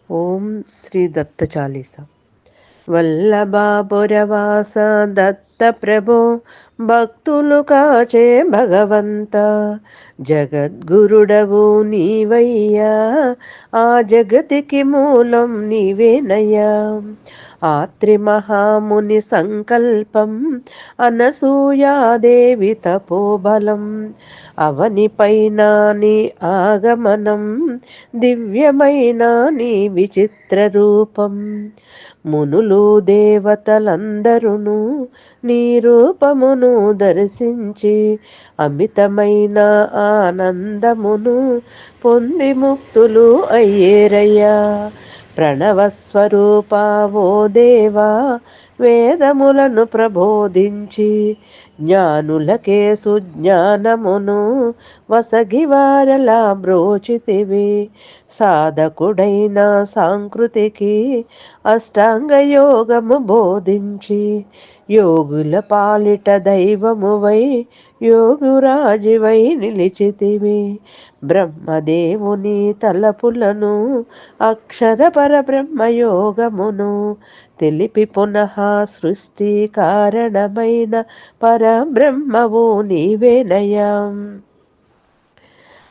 ఓం శ్రీ దత్త చాలీస. వల్లభాపురవాస దత్త ప్రభో, భక్తులు కాచే భగవంత, జగద్గురుడవు నీవయ్యా, ఆ జగతికి మూలం నీవేనయ్యా. ఆత్రి మహాముని సంకల్పం, అనసూయాదేవి తపోబలం, అవనిపైన నీ ఆగమనం, దివ్యమైన నీ విచిత్ర రూపం. మునులు దేవతలందరును నీ రూపమును దర్శించి, అమితమైన ఆనందమును పొంది ముక్తులు అయ్యేరయ్యా. ప్రణవస్వరూపావో దేవా, వేదములను ప్రబోధించి, జ్ఞానులకే సుజ్ఞానమును వసగివారలా బ్రోచితివి. సాధకుడైన సాంకృతికి అష్టాంగయోగము బోధించి, యోగుల పాలిట దైవమువై యోగురాజువై నిలిచితివి. బ్రహ్మదేవుని తలపులను అక్షర పరబ్రహ్మయోగమును తెలిపి, పునః సృష్టి కారణమైన పరబ్రహ్మవు నీవేనయ్యా.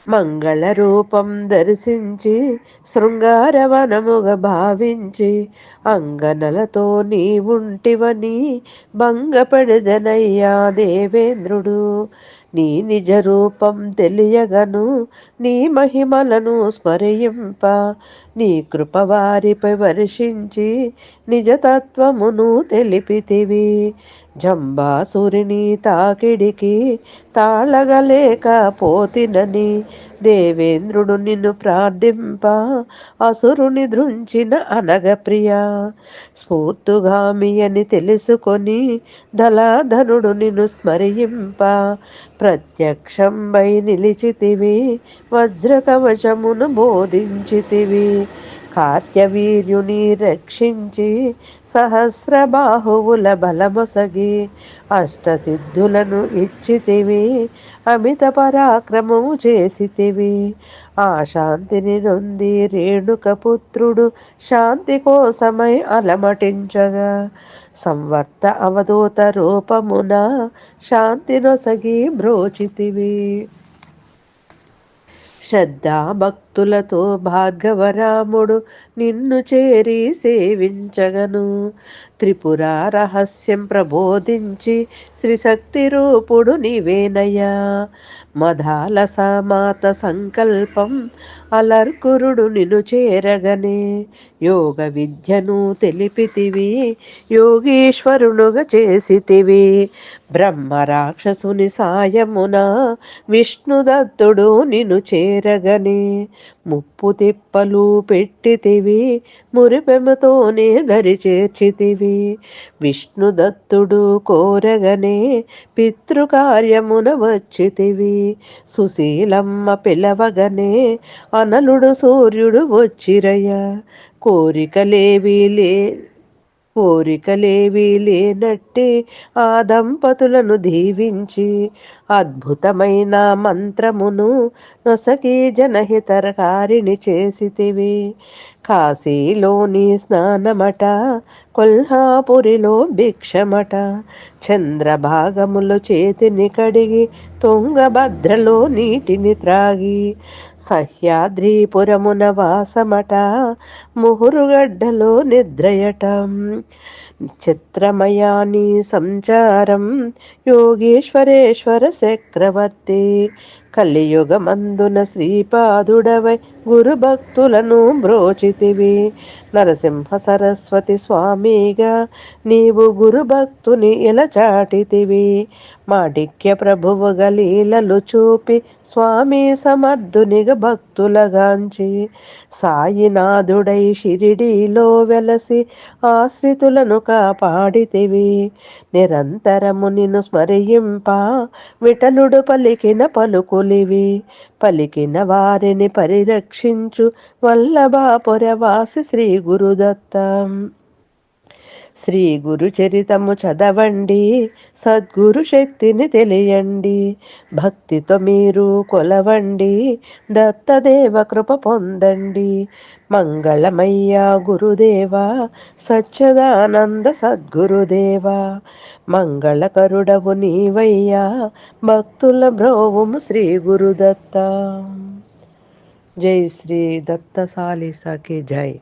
మంగళ రూపం దర్శించి, శృంగారవనముగ భావించి, అంగనలతో నీవుంటివని భంగపడదనయ్యా దేవేంద్రుడు. నీ నిజ రూపం తెలియగను, నీ మహిమలను స్మరింప, నీ కృప వారిపై వర్షించి, నిజతత్వమును తెలిపితివి. జంబాసురిని తాకిడికి తాళగలేక పోతినని దేవేంద్రుడు నిన్ను ప్రార్థింప, అసురుని దృంచిన అనగప్రియ. స్ఫూర్తుగామి అని తెలుసుకొని దళాధనుడు నిన్ను స్మరింప, ప్రత్యక్షంబై నిలిచితివి, వజ్రకవచమును బోధించితివి. కార్త్యవీర్యుని రక్షించి, సహస్రబాహువుల బలమొసగి, అష్టసిద్ధులను ఇచ్చితివి, అమిత పరాక్రమము చేసితివి. ఆ శాంతిని నొంది రేణుక పుత్రుడు శాంతి కోసమై అలమటించగా, సంవర్త అవధూత రూపమున శాంతి నొసగి బ్రోచితివి. శ్రద్ధా భక్తులతో భార్గవరాముడు నిన్ను చేరి సేవించగను, త్రిపుర రహస్యం ప్రబోధించి, శ్రీశక్తి రూపుడు నీవేనయ్యా. మదాలస మాత సంకల్పం, అలర్కురుడు నిన్ను చేరగనే, యోగ విద్యను తెలిపితివి, యోగీశ్వరునుగా చేసితివి. బ్రహ్మ రాక్షసుని సాయమున విష్ణుదత్తుడు నిన్ను చేరగనే, ముప్పు తిప్పలు పెట్టితివి, మురిపెమతోనే దరి చేర్చితివి. విష్ణుదత్తుడు కోరగనే పితృకార్యమున వచ్చితివి. సుశీలమ్మ పిలవగనే అనలుడు సూర్యుడు వచ్చిరయ్య. కోరికలేవి లేనట్టి ఆ దంపతులను దీవించి, అద్భుతమైన మంత్రమును నొసగి జనహితకారిణి చేసితివి. కాశీలోని స్నానమట, కొల్హాపురిలో భిక్షమట, చంద్రభాగములో చేతిని కడిగి, తుంగభద్రలో నీటిని త్రాగి, సహ్యాద్రిపురమున వాసమట, ముహురుగడ్డలో నిద్రయటం. చిత్రమయాని సంచారం, యోగేశ్వరేశ్వర చక్రవర్తి, కలియుగమందున శ్రీపాదుడవై గురుభక్తులను బ్రోచితివి. నరసింహ సరస్వతి స్వామిగా నీవు గురుభక్తుని ఇలా చాటితివి. మాటిక్య ప్రభువుగా లీలలు చూపి, స్వామి సమర్థునిగా భక్తులగాంచి, సాయినాథుడై షిరిడీలో వెలసి ఆశ్రితులను కాపాడితివి. నిరంతరము నిన్ను స్మరింప, విఠలుడు పలికిన పలుకులివి. పలికిన వారిని పరిరక్షించు వల్లభాపురవాసి శ్రీ గురుదత్త. శ్రీ గురు చరితము చదవండి, సద్గురు శక్తిని తెలియండి. భక్తితో మీరు కొలవండి, దత్తదేవ కృప పొందండి. మంగళమయ్య గురుదేవా, సచ్చదానంద సద్గురుదేవా. మంగళకరుడవు నీవయ్యా, భక్తుల బ్రోవుము శ్రీ గురుదత్త. జై శ్రీ దత్త సాలిసాకి జై.